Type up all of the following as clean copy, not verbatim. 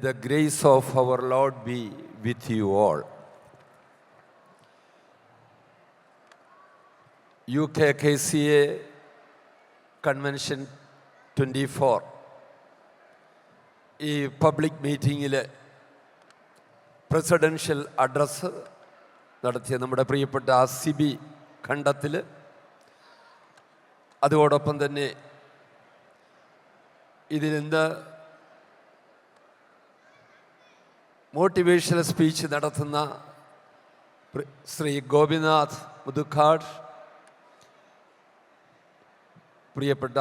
the grace of our Lord be with you all. UKKCA Convention 24 ഈ public മീറ്റിങ്ങിൽ presidential address നടത്തിയ നമ്മുടെ പ്രിയപ്പെട്ട സിബി ഖണ്ഡത്തിൽ, അതോടൊപ്പം തന്നെ ഇതിൽ നിന്ന് മോട്ടിവേഷണൽ സ്പീച്ച് നടത്തുന്ന ശ്രീ ഗോപിനാഥ് മുതുക്കാട്, പ്രിയപ്പെട്ട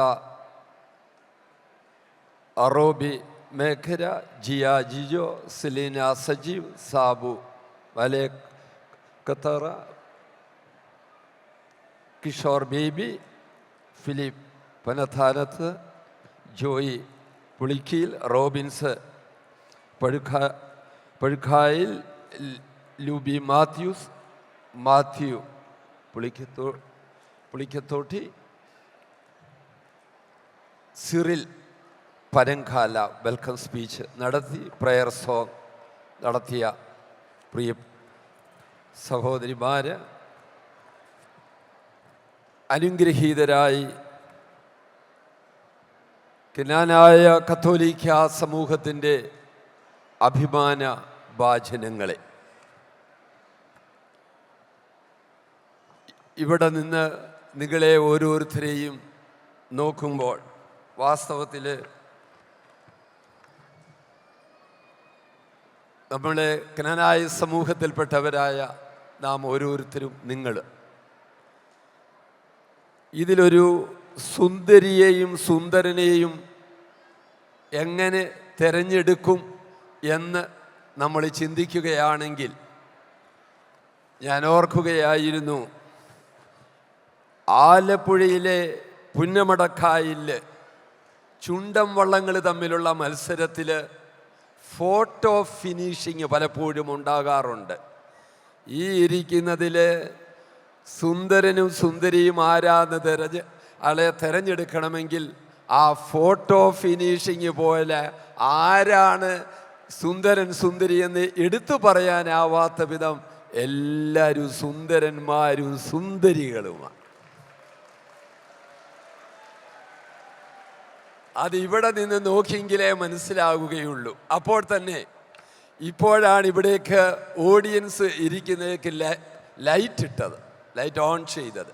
അറോബി മേഖര, ജിയ ജിജോ, സെലീന സജീവ്, സാബു വലേ കത്തറ, കിഷോർ ബേബി, ഫിലിപ്പ് പനഥാനത്ത്, ജോയി പുളിക്കീൽ, റോബിൻസ് പഴുക്കായിൽ, ലൂബി മാത്യൂസ്, മാത്യു പുളിക്കത്തോട്ടി, സിറിൽ പരങ്കാല വെൽക്കം സ്പീച്ച് നടത്തി, പ്രയർ സോങ് നടത്തിയ പ്രിയ സഹോദരിമാര്, അനുഗ്രഹീതരായി ക്നാനായ കത്തോലിക്ക സമൂഹത്തിൻ്റെ അഭിമാന ഭാജനങ്ങളെ, ഇവിടെ നിന്ന് നിങ്ങളെ ഓരോരുത്തരെയും നോക്കുമ്പോൾ വാസ്തവത്തിൽ നമ്മളെ ക്നാനായ സമൂഹത്തിൽപ്പെട്ടവരായ നാം ഓരോരുത്തരും, നിങ്ങൾ ഇതിലൊരു സുന്ദരിയെയും സുന്ദരനെയും എങ്ങനെ തിരഞ്ഞെടുക്കും എന്ന് നമ്മൾ ചിന്തിക്കുകയാണെങ്കിൽ, ഞാൻ ഓർക്കുകയായിരുന്നു ആലപ്പുഴയിലെ പുന്നമടക്കായിൽ ചുണ്ടൻ വള്ളങ്ങൾ തമ്മിലുള്ള മത്സരത്തിൽ ഫോട്ടോ ഫിനിഷിങ് പലപ്പോഴും ഉണ്ടാകാറുണ്ട്. ഈ ഇരിക്കുന്നതിൽ സുന്ദരനും സുന്ദരിയും ആരാന്ന് ആളെ തിരഞ്ഞെടുക്കണമെങ്കിൽ ആ ഫോട്ടോ ഫിനിഷിങ് പോലെ ആരാണ് സുന്ദരൻ സുന്ദരി എന്ന് എടുത്തു പറയാനാവാത്ത വിധം എല്ലാവരും സുന്ദരന്മാരും സുന്ദരികളുമാണ്. അത് ഇവിടെ നിന്ന് നോക്കിയെങ്കിലേ മനസ്സിലാവുകയുള്ളൂ. അപ്പോൾ തന്നെ ഇപ്പോഴാണ് ഇവിടേക്ക് ഓഡിയൻസ് ഇരിക്കുന്നതിലേക്ക് ലൈറ്റ് ഓൺ ചെയ്തത്.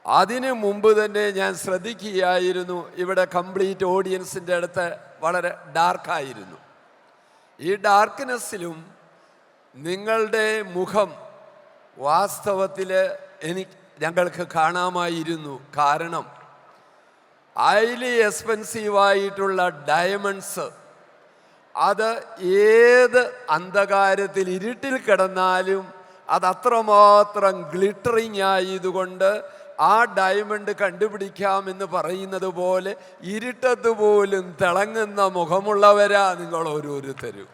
അതിനു മുമ്പ് തന്നെ ഞാൻ ശ്രദ്ധിക്കുകയായിരുന്നു, ഇവിടെ കംപ്ലീറ്റ് ഓഡിയൻസിൻ്റെ അടുത്ത് വളരെ ഡാർക്കായിരുന്നു. ഈ ഡാർക്ക്നെസ്സിലും നിങ്ങളുടെ മുഖം വാസ്തവത്തിൽ ഞങ്ങൾക്ക് കാണാമായിരുന്നു. കാരണം ഹൈലി എക്സ്പെൻസീവായിട്ടുള്ള ഡയമണ്ട്സ്, അത് ഏത് അന്ധകാരത്തിൽ ഇരുട്ടിൽ കിടന്നാലും അത് അത്രമാത്രം ഗ്ലിറ്ററിങ് ആയതുകൊണ്ട് ആ ഡയമണ്ട് കണ്ടുപിടിക്കാമെന്ന് പറയുന്നത് പോലെ ഇരുട്ടത്ത് പോലും തിളങ്ങുന്ന മുഖമുള്ളവരാ നിങ്ങൾ ഓരോരുത്തരും.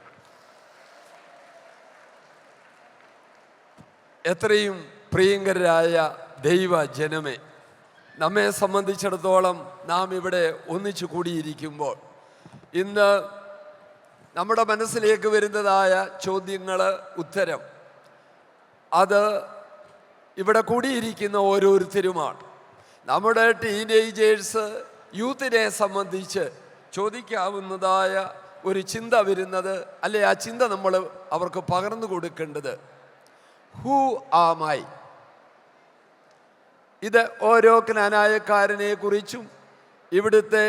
എത്രയും പ്രിയങ്കരായ ദൈവജനമേ, നമ്മെ സംബന്ധിച്ചിടത്തോളം നാം ഇവിടെ ഒന്നിച്ചു കൂടിയിരിക്കുമ്പോൾ ഇന്ന് നമ്മുടെ മനസ്സിലേക്ക് വരുന്നതായ ചോദ്യങ്ങൾ, ഉത്തരം, അത് ഇവിടെ കൂടിയിരിക്കുന്ന ഓരോരുത്തരുമാണ്. നമ്മുടെ ടീനേജേഴ്സ്, യൂത്തിനെ സംബന്ധിച്ച് ചോദിക്കാവുന്നതായ ഒരു ചിന്ത വരുന്നത്, അല്ലെ ആ ചിന്ത നമ്മൾ അവർക്ക് പകർന്നു കൊടുക്കേണ്ടത്, ഹൂ ആം ഐ? ഇത് ഓരോ ക്നാനായക്കാരനെ കുറിച്ചും ഇവിടുത്തെ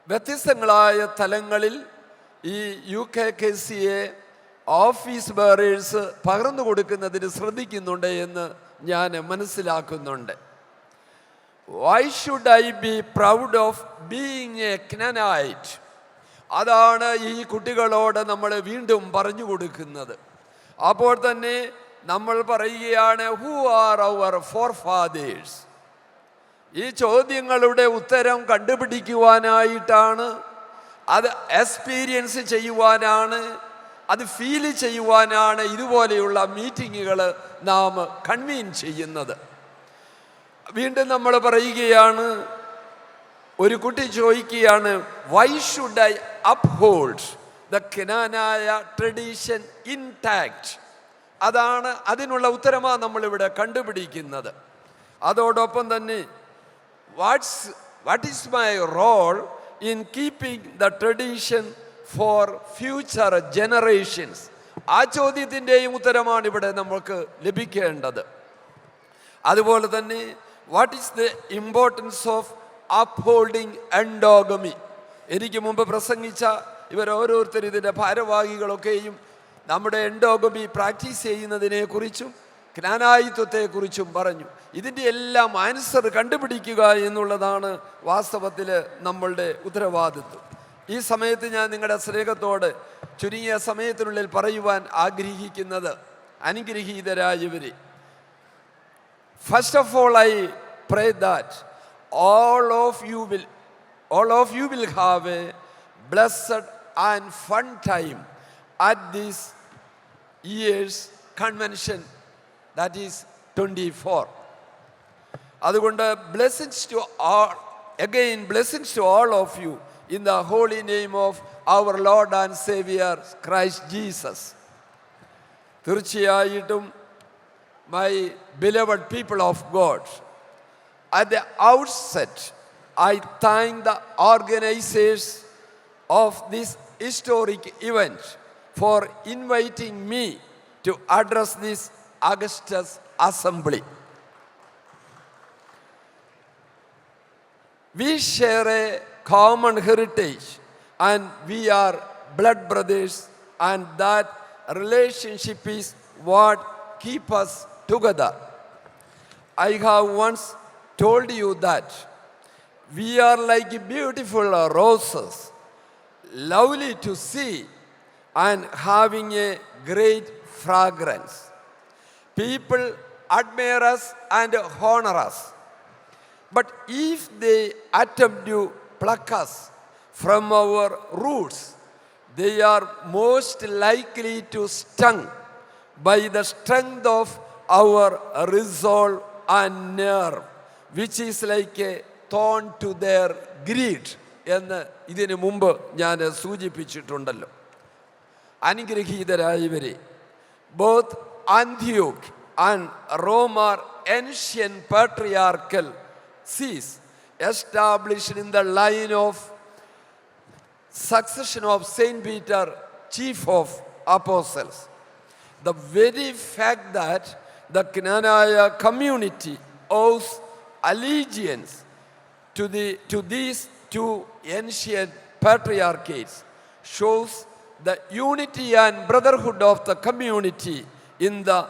വ്യത്യസ്തങ്ങളായ തലങ്ങളിൽ ഈ UKKCA ഓഫീസ് ബെയറേഴ്സ് പകർന്നു കൊടുക്കുന്നതിന് ശ്രദ്ധിക്കുന്നുണ്ട് എന്ന് ഞാൻ മനസ്സിലാക്കുന്നുണ്ട്. Why should I be proud of being a Knanaite? അതാണ് ഈ കുട്ടികളോട് നമ്മൾ വീണ്ടും പറഞ്ഞു കൊടുക്കുന്നത്. അപ്പോൾ തന്നെ നമ്മൾ പറയുകയാണ്, ഹൂ ആർ അവർ ഫോർഫാദേഴ്സ്? ഈ ചോദ്യങ്ങളുടെ ഉത്തരം കണ്ടുപിടിക്കുവാനായിട്ടാണ്, അത് എക്സ്പീരിയൻസ് ചെയ്യുവാനാണ്, അത് ഫീൽ ചെയ്യുവാനാണ് ഇതുപോലെയുള്ള മീറ്റിങ്ങുകൾ നാം കൺവീൻ ചെയ്യുന്നത്. വീണ്ടും നമ്മൾ പറയുകയാണ്, ഒരു കുട്ടി ചോദിക്കുകയാണ്, Y should I uphold the Canaanite tradition intact? അതാണ് അതിനുള്ള ഉത്തരമാണ് നമ്മളിവിടെ കണ്ടുപിടിക്കുന്നത്. അതോടൊപ്പം തന്നെ what is my role in keeping the tradition for future generations? ആ ചോദ്യത്തിൻ്റെയും ഉത്തരമാണ് ഇവിടെ നമുക്ക് ലഭിക്കേണ്ടത്. അതുപോലെ തന്നെ what is the importance of upholding endogamy? എനിക്ക് മുമ്പ് പ്രസംഗിച്ച ഇവരോരോരുത്തരും ഇതിൻ്റെ ഭാരവാഹികളൊക്കെയും നമ്മുടെ എൻഡോഗമി പ്രാക്ടീസ് ചെയ്യുന്നതിനെക്കുറിച്ചും ജ്ഞാനായിത്വത്തെക്കുറിച്ചും പറഞ്ഞു. ഇതിൻ്റെ എല്ലാം ആൻസർ കണ്ടുപിടിക്കുക എന്നുള്ളതാണ് വാസ്തവത്തിൽ നമ്മളുടെ ഉത്തരവാദിത്വം. ഈ സമയത്ത് ഞാൻ നിങ്ങളുടെ സ്നേഹത്തോട് ചുരുങ്ങിയ സമയത്തിനുള്ളിൽ പറയുവാൻ ആഗ്രഹിക്കുന്നത്, അനുഗ്രഹീതരായവരെ, first of all I pray that all of you will have a blessed and fun time at this year's convention, that is 24. അതുകൊണ്ട് blessings to all of you in the holy name of our Lord and Savior Christ Jesus. തീർച്ചയായിട്ടും my beloved people of God, at the outset I thank the organizers of this historic event for inviting me to address this Augustus assembly. We share a common heritage and we are blood brothers, and that relationship is what keeps us together. I have once told you that we are like beautiful roses, lovely to see and having a great fragrance. People admire us and honor us. But if they attempt to pluck us from our roots, they are most likely to stung by the strength of our resolve and nerve, which is like a thorn to their greed എന്ന് ഇതിനു മുമ്പ് ഞാൻ സൂചിപ്പിച്ചിട്ടുണ്ടല്ലോ. അനുഗ്രഹീതരായവരെ, both Antioch and Rome are ancient patriarchal sees established in the line of succession of Saint Peter, chief of apostles. The very fact that the Canaanite community owes allegiance to these two ancient patriarchates shows the unity and brotherhood of the community in the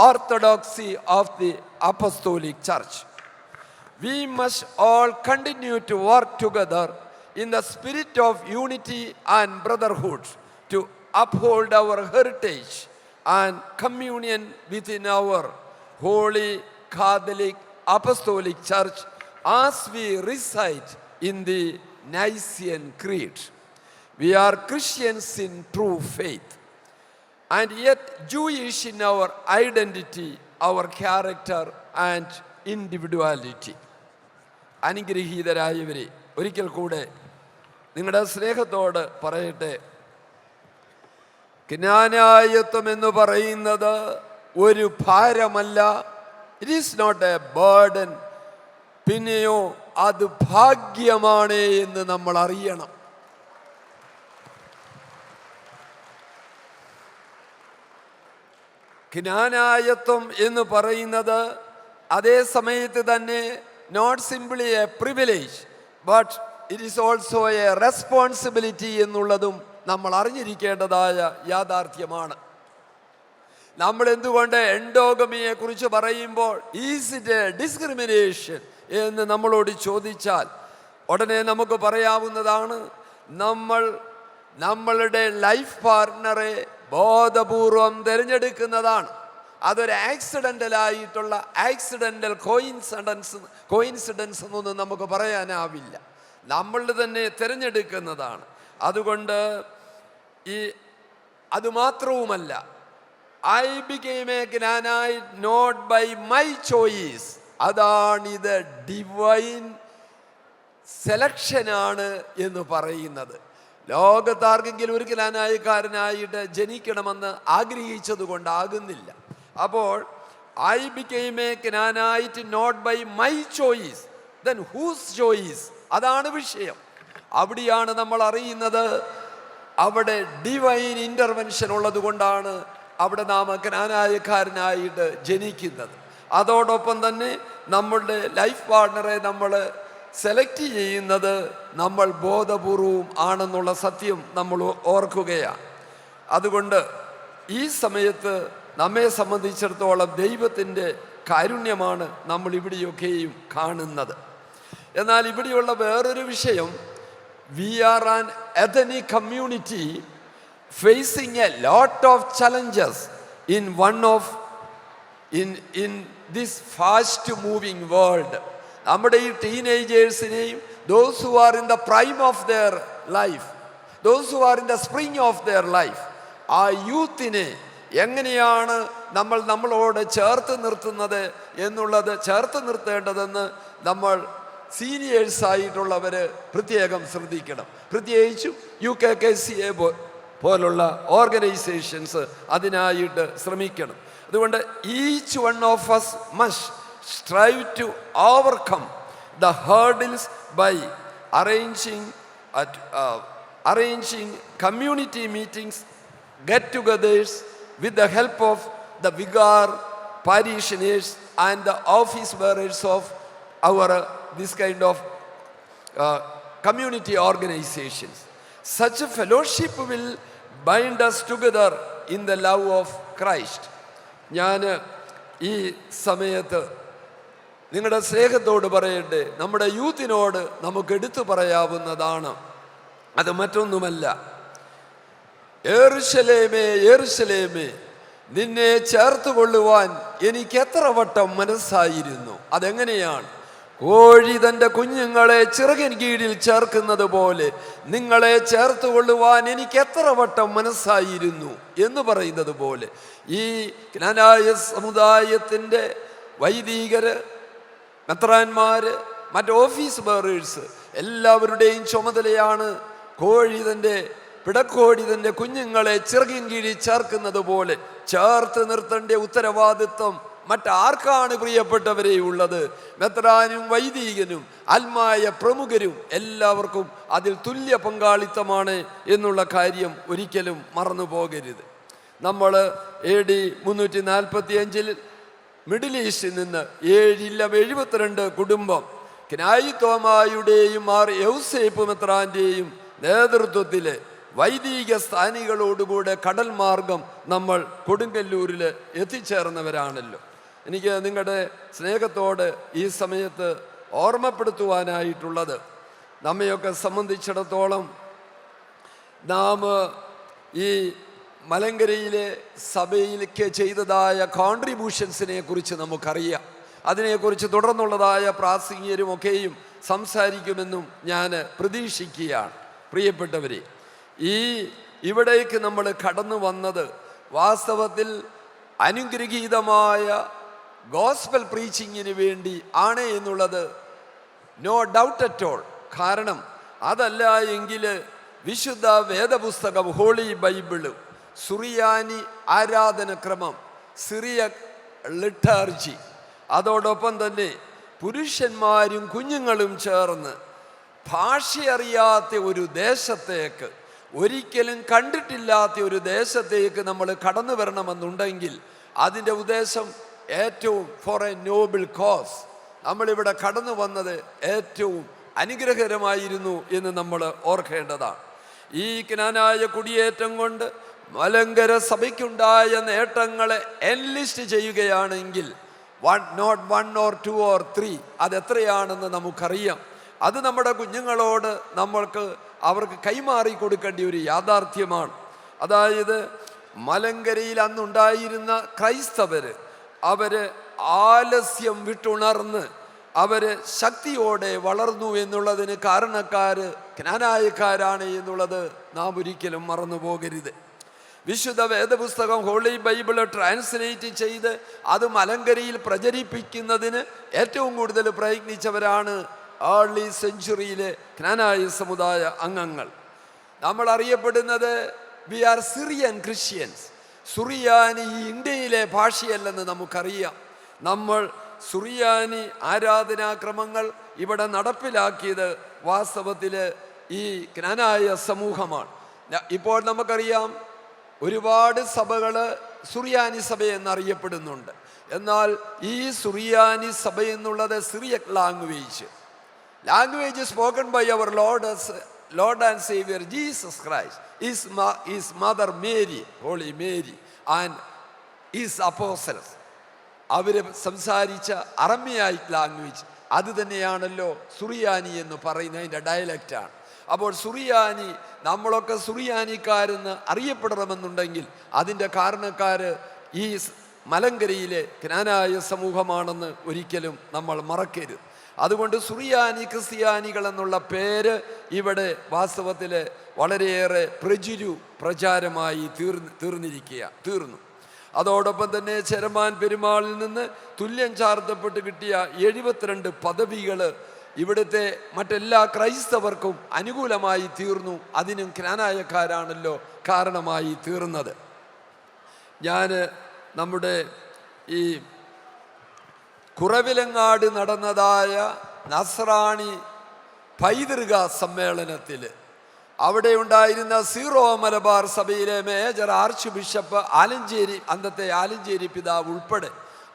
orthodoxy of the apostolic church. We must all continue to work together in the spirit of unity and brotherhood to uphold our heritage and communion within our holy Catholic Apostolic Church as we recite in the Nicene Creed. We are Christians in true faith, and yet Jewish in our identity, our character and individuality. അനുഗ്രഹീതരായവരെ, ഒരിക്കൽ കൂടെ നിങ്ങളുടെ സ്നേഹത്തോട് പറയട്ടെ, ജ്ഞാനായത്വം എന്ന് പറയുന്നത് ഒരു ഭാരമല്ല. It is not a burden. പിന്നെയോ അത് ഭാഗ്യമാണ് എന്ന് നമ്മൾ അറിയണം. ജ്ഞാനായത്വം എന്ന് പറയുന്നത് അതേ സമയത്ത് തന്നെ not simply a privilege, but it is also a responsibility എന്നുള്ളതും നമ്മൾ അറിഞ്ഞിരിക്കേണ്ടതായ യാഥാർത്ഥ്യമാണ്. നമ്മൾ എന്തുകൊണ്ട് എൻഡോഗമിയെ കുറിച്ച് പറയുമ്പോൾ ഈസ് ഇറ്റ് എ ഡിസ്ക്രിമിനേഷൻ എന്ന് നമ്മളോട് ചോദിച്ചാൽ ഉടനെ നമുക്ക് പറയാവുന്നതാണ്, നമ്മളുടെ ലൈഫ് പാർട്ട്ണറെ ബോധപൂർവം തിരഞ്ഞെടുക്കുന്നതാണ്. അതൊരു ആക്സിഡൻ്റൽ കോയിൻസിഡൻസ് എന്നൊന്നും നമുക്ക് പറയാനാവില്ല. നമ്മളുടെ തന്നെ തിരഞ്ഞെടുക്കുന്നതാണ്. അതുകൊണ്ട് അതുമാത്രവുമല്ല, I became a Canaanite not by my choice. അതാണിത് ഡിവൈൻ സെലക്ഷനാണ് എന്ന് പറയുന്നത്. ലോകത്താർക്കെങ്കിലും ഒരു ക്നാനായക്കാരനായിട്ട് ജനിക്കണമെന്ന് ആഗ്രഹിച്ചത് കൊണ്ടാകുന്നില്ല. അപ്പോൾ ഐ ബിക്കെയിം എ ക്നാനായിട്ട് not by my choice, then whose choice? അതാണ് വിഷയം. അവിടെയാണ് നമ്മൾ അറിയുന്നത് അവിടെ ഡിവൈൻ ഇൻ്റർവെൻഷൻ ഉള്ളത് കൊണ്ടാണ് അവിടെ നാം ക്നാനായക്കാരനായിട്ട് ജനിക്കുന്നത്. അതോടൊപ്പം തന്നെ നമ്മളുടെ ലൈഫ് പാർട്ട്ണറെ നമ്മൾ സെലക്ട് ചെയ്യുന്നത് നമ്മൾ ബോധപൂർവം ആണെന്നുള്ള സത്യം നമ്മൾ ഓർക്കുകയാണ്. അതുകൊണ്ട് ഈ സമയത്ത് നമ്മെ സംബന്ധിച്ചിടത്തോളം ദൈവത്തിൻ്റെ കാരുണ്യമാണ് നമ്മൾ ഇവിടെയൊക്കെയും കാണുന്നത്. എന്നാൽ ഇവിടെയുള്ള വേറൊരു വിഷയം, we are an ethnic community facing a lot of challenges in this fast moving world. നമ്മുടെ ഈ ടീനേജേഴ്സിനെയും those who are in the prime of their life, those who are in the spring of their life, ആ യൂത്തിനെ എങ്ങനെയാണ് നമ്മളോട് ചേർത്ത് നിർത്തേണ്ടതെന്ന് നമ്മൾ സീനിയേഴ്സായിട്ടുള്ളവർ പ്രത്യേകം ശ്രദ്ധിക്കണം. പ്രത്യേകിച്ചും UKKCA പോലുള്ള ഓർഗനൈസേഷൻസ് അതിനായിട്ട് ശ്രമിക്കണം. അതുകൊണ്ട് each one of us must strive to overcome the hurdles by arranging community meetings, get-togethers with the help of the vicar parishioners and the office bearers of our this kind of community organizations. Such a fellowship will bind us together in the love of Christ. ഞാൻ ഈ സമയത്ത് നിങ്ങളുടെ സ്നേഹത്തോട് പറയട്ടെ, നമ്മുടെ യൂത്തിനോട് നമുക്ക് എടുത്തു പറയാവുന്നതാണ്. അത് മറ്റൊന്നുമല്ല, യെരൂശലേമേ യെരൂശലേമേ, നിന്നെ ചേർത്തുകൊള്ളുവാൻ എനിക്ക് എത്ര വട്ടം മനസ്സായിരുന്നു. അതെങ്ങനെയാണ്? കോഴി തൻ്റെ കുഞ്ഞുങ്ങളെ ചിറകിൻ കീഴിൽ ചേർക്കുന്നത് പോലെ നിങ്ങളെ ചേർത്തുകൊള്ളുവാൻ എനിക്ക് എത്ര വട്ടം മനസ്സായിരുന്നു എന്ന് പറയുന്നത് പോലെ ഈ ക്നാനായ സമുദായത്തിൻ്റെ വൈദികര്, മെത്രാന്മാര്, മറ്റ് ഓഫീസ് ബെയറേഴ്സ് എല്ലാവരുടെയും ചുമതലയാണ് പിടക്കോഴി തൻ്റെ കുഞ്ഞുങ്ങളെ ചിറകിൻ കീഴിൽ ചേർക്കുന്നത് പോലെ ചേർത്ത് നിർത്തേണ്ട ഉത്തരവാദിത്വം മറ്റാർക്കാണ് പ്രിയപ്പെട്ടവരെ ഉള്ളത്? മെത്രാനും വൈദികനും ആത്മായ പ്രമുഖരും എല്ലാവർക്കും അതിൽ തുല്യ പങ്കാളിത്തമാണ് എന്നുള്ള കാര്യം ഒരിക്കലും മറന്നു പോകരുത്. നമ്മൾ AD 345 മിഡിൽ ഈസ്റ്റിൽ നിന്ന് 72 കുടുംബം ക്നായി തോമായുടെയും മാർ യൗസേപ്പ് മെത്രാന്റെയും നേതൃത്വത്തിൽ വൈദിക സ്ഥാനികളോടുകൂടെ കടൽ മാർഗം നമ്മൾ കൊടുങ്ങല്ലൂരിൽ എത്തിച്ചേർന്നവരാണല്ലോ. എനിക്ക് നിങ്ങളുടെ സ്നേഹത്തോട് ഈ സമയത്ത് ഓർമ്മപ്പെടുത്തുവാനായിട്ടുള്ളത്, നമ്മയൊക്കെ സംബന്ധിച്ചിടത്തോളം നാം ഈ മലങ്കരയിലെ സഭയിലേക്ക് ചെയ്തതായ കോൺട്രിബ്യൂഷൻസിനെ കുറിച്ച് നമുക്കറിയാം. അതിനെക്കുറിച്ച് തുടർന്നുള്ളതായ പ്രാസംഗികരുമൊക്കെയും സംസാരിക്കുമെന്നും ഞാൻ പ്രതീക്ഷിക്കുകയാണ്. പ്രിയപ്പെട്ടവരെ, ഇവിടേക്ക് നമ്മൾ കടന്നു വന്നത് വാസ്തവത്തിൽ അനുഗ്രഹീതമായ ഗോസ്പൽ പ്രീച്ചിങ്ങിന് വേണ്ടി ആണ് എന്നുള്ളത് നോ ഡൗട്ട് അറ്റ് ഓൾ. കാരണം അതല്ല എങ്കിൽ വിശുദ്ധ വേദപുസ്തകം, ഹോളി ബൈബിള്, സുറിയാനി ആരാധനക്രമം, സിറിയക് ലിറ്റർജി, അതോടൊപ്പം തന്നെ പുരുഷന്മാരും കുഞ്ഞുങ്ങളും ചേർന്ന് ഭാഷയറിയാത്ത ഒരു ദേശത്തേക്ക്, ഒരിക്കലും കണ്ടിട്ടില്ലാത്ത ഒരു ദേശത്തേക്ക് നമ്മൾ കടന്നു വരണമെന്നുണ്ടെങ്കിൽ അതിൻ്റെ ഉദ്ദേശം ഏറ്റവും ഫോർ എ നോബിൾ കോസ്. നമ്മളിവിടെ കടന്നു വന്നത് ഏറ്റവും അനുഗ്രഹകരമായിരുന്നു എന്ന് നമ്മൾ ഓർക്കേണ്ടതാണ്. ഈ ക്നാനായ കുടിയേറ്റം കൊണ്ട് മലങ്കര സഭയ്ക്കുണ്ടായ നേട്ടങ്ങളെ എൻലിസ്റ്റ് ചെയ്യുകയാണെങ്കിൽ നോട്ട് 1 or 2 or 3 അതെത്രയാണെന്ന് നമുക്കറിയാം. അത് നമ്മുടെ കുഞ്ഞുങ്ങളോട് അവർക്ക് കൈമാറി കൊടുക്കേണ്ട ഒരു യാഥാർത്ഥ്യമാണ്. അതായത് മലങ്കരയിൽ അന്നുണ്ടായിരുന്ന ക്രൈസ്തവര് ആലസ്യം വിട്ടുണർന്ന് ശക്തിയോടെ വളർന്നു എന്നുള്ളതിന് കാരണക്കാര് ക്നാനായക്കാരാണ് എന്നുള്ളത് നാം ഒരിക്കലും മറന്നു പോകരുത്. വിശുദ്ധ വേദപുസ്തകം ഹോളി ബൈബിള് ട്രാൻസ്ലേറ്റ് ചെയ്ത് അത് മലങ്കരയിൽ പ്രചരിപ്പിക്കുന്നതിന് ഏറ്റവും കൂടുതൽ പ്രയത്നിച്ചവരാണ് ഏർലി സെഞ്ചുറിയിലെ ക്നാനായ സമുദായ അംഗങ്ങൾ. നമ്മൾ അറിയപ്പെടുന്നത് വി ആർ സിറിയൻ ക്രിസ്ത്യൻസ്. സുറിയാനി ഈ ഇന്ത്യയിലെ ഭാഷയല്ലെന്ന് നമുക്കറിയാം. നമ്മൾ സുറിയാനി ആരാധനാക്രമങ്ങൾ ഇവിടെ നടപ്പിലാക്കിയത് വാസ്തവത്തിൽ ഈ ക്നാനായ സമൂഹമാണ്. ഇപ്പോൾ നമുക്കറിയാം ഒരുപാട് സഭകൾ സുറിയാനി സഭ എന്നറിയപ്പെടുന്നുണ്ട്. എന്നാൽ ഈ സുറിയാനി സഭ എന്നുള്ളത് സിറിയക് ലാംഗ്വേജ് സ്പോക്കൺ ബൈ അവർ Lord and Savior Jesus Christ, his mother Mary, Holy Mary, and his apostles. അവർ സംസാരിച്ച അറമിയായിക് ലാംഗ്വേജ് അത് തന്നെയാണല്ലോ സുറിയാനി എന്ന് പറയുന്നതിൻ്റെ ഡയലക്റ്റാണ്. അപ്പോൾ സുറിയാനി, നമ്മളൊക്കെ സുറിയാനിക്കാരെന്ന് അറിയപ്പെടണമെന്നുണ്ടെങ്കിൽ അതിൻ്റെ കാരണക്കാർ ഈ മലങ്കരയിലെ ക്നാനായ സമൂഹമാണെന്ന് ഒരിക്കലും നമ്മൾ മറക്കരുത്. അതുകൊണ്ട് സുറിയാനി ക്രിസ്ത്യാനികൾ എന്നുള്ള പേര് ഇവിടെ വാസ്തവത്തിൽ വളരെയേറെ പ്രചാരമായി തീർന്നു. അതോടൊപ്പം തന്നെ ചെരമാൻ പെരുമാളിൽ നിന്ന് തുല്യം ചാർത്തപ്പെട്ട് കിട്ടിയ 72 പദവികൾ ഇവിടുത്തെ മറ്റെല്ലാ ക്രൈസ്തവർക്കും അനുകൂലമായി തീർന്നു. അതിനും ക്നാനായക്കാരാണല്ലോ കാരണമായി തീർന്നത്. ഞാൻ നമ്മുടെ ഈ കുറവിലങ്ങാട് നടന്നതായ നസ്രാണി പൈതൃക സമ്മേളനത്തിൽ അവിടെ ഉണ്ടായിരുന്ന സീറോ മലബാർ സഭയിലെ മേജർ ആർച്ച് ബിഷപ്പ് അന്നത്തെ ആലഞ്ചേരി പിതാവ് ഉൾപ്പെടെ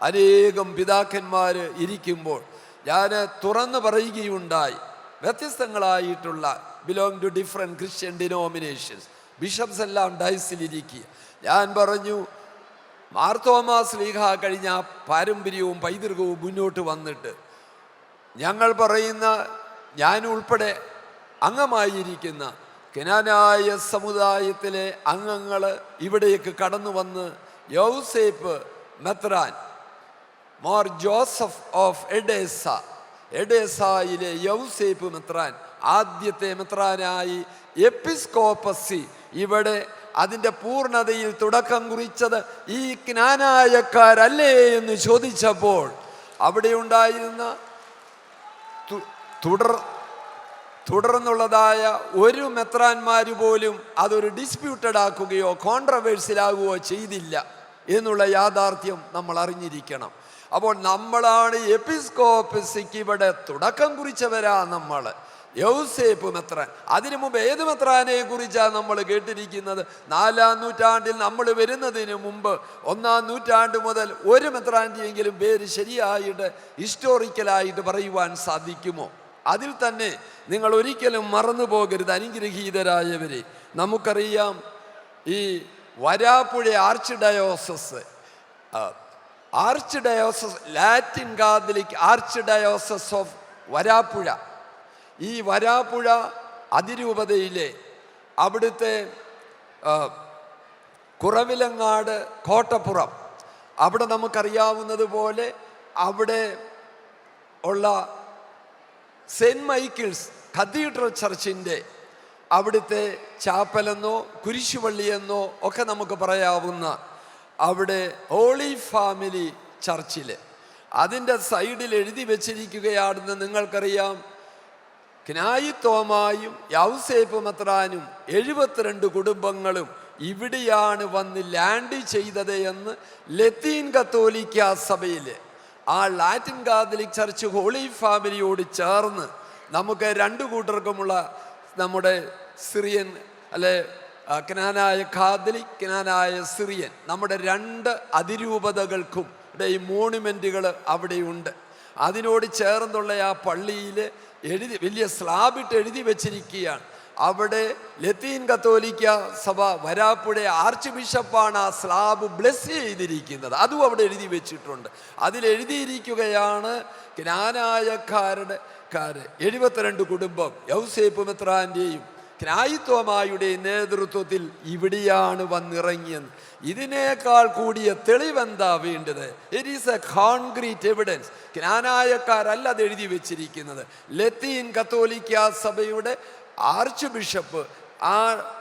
അനേകം പിതാക്കന്മാർ ഇരിക്കുമ്പോൾ ഞാൻ തുറന്നു പറയുകയുണ്ടായി. വ്യത്യസ്തങ്ങളായിട്ടുള്ള belong to different Christian denominations bishops എല്ലാം ഡയസിലിരിക്കുക. ഞാൻ പറഞ്ഞു, മാർത്തോമാ ശ്ലീഹ കഴിഞ്ഞ പാരമ്പര്യവും പൈതൃകവും മുന്നോട്ട് വന്നിട്ട് ഞങ്ങൾ പറയുന്ന ഞാനുൾപ്പെടെ അംഗമായിരിക്കുന്ന ക്നാനായ സമുദായത്തിലെ അംഗങ്ങൾ ഇവിടേക്ക് കടന്നു വന്ന് യൗസേപ്പ് മെത്രാൻ, മോർ ജോസഫ് ഓഫ് എഡേസയിലെ യൗസേപ്പ് മെത്രാൻ, ആദ്യത്തെ മെത്രാനായി എപ്പിസ്കോപ്പസി ഇവിടെ അതിൻ്റെ പൂർണ്ണതയിൽ തുടക്കം കുറിച്ചത് ഈ ക്നാനായക്കാരല്ലേ എന്ന് ചോദിച്ചപ്പോൾ അവിടെ ഉണ്ടായിരുന്ന തുടർന്നുള്ളതായ ഒരു മെത്രാന്മാർ പോലും അതൊരു ഡിസ്പ്യൂട്ടഡ് ആക്കുകയോ കോൺട്രവേഴ്സിലാകുകയോ ചെയ്തില്ല എന്നുള്ള യാഥാർത്ഥ്യം നമ്മൾ അറിഞ്ഞിരിക്കണം. അപ്പോൾ നമ്മളാണ് എപ്പിസ്കോപ്പസിക്ക് ഇവിടെ തുടക്കം കുറിച്ചവരാ നമ്മൾ, യൗസേപ്പ് മെത്രാൻ. അതിനു മുമ്പ് ഏത് മെത്രാനെ കുറിച്ചാണ് നമ്മൾ കേട്ടിരിക്കുന്നത്? 4-ാം നൂറ്റാണ്ടിൽ നമ്മൾ വരുന്നതിന് മുമ്പ് 1-ാം നൂറ്റാണ്ട് മുതൽ ഒരു മെത്രാൻ്റെയെങ്കിലും പേര് ശരിയായിട്ട് ഹിസ്റ്റോറിക്കലായിട്ട് പറയുവാൻ സാധിക്കുമോ? അതിൽ തന്നെ നിങ്ങൾ ഒരിക്കലും മറന്നു പോകരുത് അനുഗ്രഹീതരായവരെ. നമുക്കറിയാം ഈ Varapuzha archdiocese Latin Catholic archdiocese of Varapuzha. ഈ വരാപ്പുഴ അതിരൂപതയിലെ അവിടുത്തെ കുറവിലങ്ങാട് കോട്ടപ്പുറം, അവിടെ നമുക്കറിയാവുന്നതുപോലെ അവിടെ ഉള്ള സെൻറ്റ് മൈക്കിൾസ് കത്തീഡ്രൽ ചർച്ചിൻ്റെ അവിടുത്തെ ചാപ്പലെന്നോ കുരിശുപള്ളിയെന്നോ ഒക്കെ നമുക്ക് പറയാവുന്ന അവിടെ ഹോളി ഫാമിലി ചർച്ചിൽ അതിൻ്റെ സൈഡിൽ എഴുതി വച്ചിരിക്കുകയാണെന്ന് നിങ്ങൾക്കറിയാം. ക്നായിത്തോമായും യൗസേപ്പ് മെത്രാനും 72 കുടുംബങ്ങളും ഇവിടെയാണ് വന്ന് ലാൻഡ് ചെയ്തത് എന്ന് ലത്തീൻ കത്തോലിക്ക സഭയിൽ ആ ലാറ്റിൻ കാത്തലിക് ചർച്ച് ഹോളി ഫാമിലിയോട് ചേർന്ന് നമുക്ക് 2 കൂട്ടർക്കുമുള്ള നമ്മുടെ സിറിയൻ അല്ലെ ക്നാനായ കാത്തലിക്, ക്നാനായ സിറിയൻ, നമ്മുടെ 2 അതിരൂപതകൾക്കും ഈ മോണുമെൻറ്റുകൾ അവിടെയുണ്ട്. അതിനോട് ചേർന്നുള്ള ആ പള്ളിയിൽ വലിയ സ്ലാബിട്ട് എഴുതി വച്ചിരിക്കുകയാണ്. അവിടെ ലത്തീൻ കത്തോലിക്ക സഭ വരാപ്പുഴ ആർച്ച് ബിഷപ്പാണ് ആ സ്ലാബ് ബ്ലെസ് ചെയ്തിരിക്കുന്നത്. അതും അവിടെ എഴുതി വെച്ചിട്ടുണ്ട്. അതിലെഴുതിയിരിക്കുകയാണ് ക്നാനായക്കാരുടെ 72 കുടുംബം യൗസേപ്പ് മെത്രാൻ്റെയും ക്നായിത്തോമായുടെ നേതൃത്വത്തിൽ ഇവിടെയാണ് വന്നിറങ്ങിയെന്ന്. ഇതിനേക്കാൾ കൂടിയ തെളിവെന്താ വേണ്ടത്? It is a concrete evidence. ക്നാനായക്കാരല്ല അത് എഴുതി വെച്ചിരിക്കുന്നത്. ലത്തീൻ കത്തോലിക്ക സഭയുടെ ആർച്ച് ബിഷപ്പ് ആ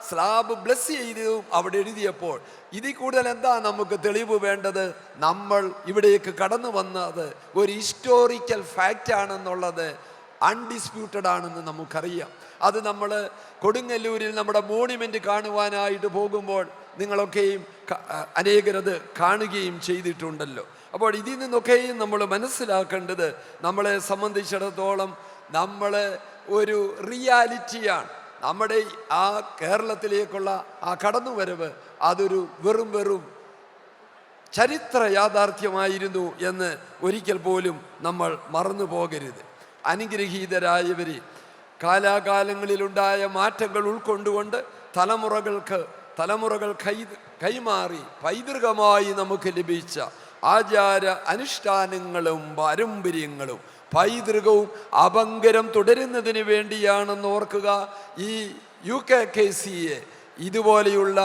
സ്ലാബ് ബ്ലെസ് ചെയ്തതും അവിടെ എഴുതിയപ്പോൾ ഇതിൽ കൂടുതൽ എന്താ നമുക്ക് തെളിവ് വേണ്ടത്? നമ്മൾ ഇവിടേക്ക് കടന്നു വന്നത് ഒരു ഹിസ്റ്റോറിക്കൽ ഫാക്റ്റ് ആണെന്നുള്ളത് അൺഡിസ്പ്യൂട്ടഡ് ആണെന്ന് നമുക്കറിയാം. അത് നമ്മൾ കൊടുങ്ങല്ലൂരിൽ നമ്മുടെ മോണിമെൻ്റ് കാണുവാനായിട്ട് പോകുമ്പോൾ നിങ്ങളൊക്കെയും അനേകരത് കാണുകയും ചെയ്തിട്ടുണ്ടല്ലോ. അപ്പോൾ ഇതിൽ നിന്നൊക്കെയും നമ്മൾ മനസ്സിലാക്കേണ്ടത് നമ്മളെ സംബന്ധിച്ചിടത്തോളം നമ്മൾ ഒരു റിയാലിറ്റിയാണ്. നമ്മുടെ ആ കേരളത്തിലേക്കുള്ള ആ കടന്നുവരവ് അതൊരു വെറും ചരിത്ര യാഥാർത്ഥ്യമായിരുന്നു എന്ന് ഒരിക്കൽ പോലും നമ്മൾ മറന്നു പോകരുത്. അനുഗ്രഹീതരായവർ കാലാകാലങ്ങളിലുണ്ടായ മാറ്റങ്ങൾ ഉൾക്കൊണ്ടുകൊണ്ട് തലമുറകൾ കൈമാറി പൈതൃകമായി നമുക്ക് ലഭിച്ച ആചാര അനുഷ്ഠാനങ്ങളും പാരമ്പര്യങ്ങളും പൈതൃകവും അപങ്കരം തുടരുന്നതിന് വേണ്ടിയാണെന്ന് ഓർക്കുക ഈ UKKCA ഇതുപോലെയുള്ള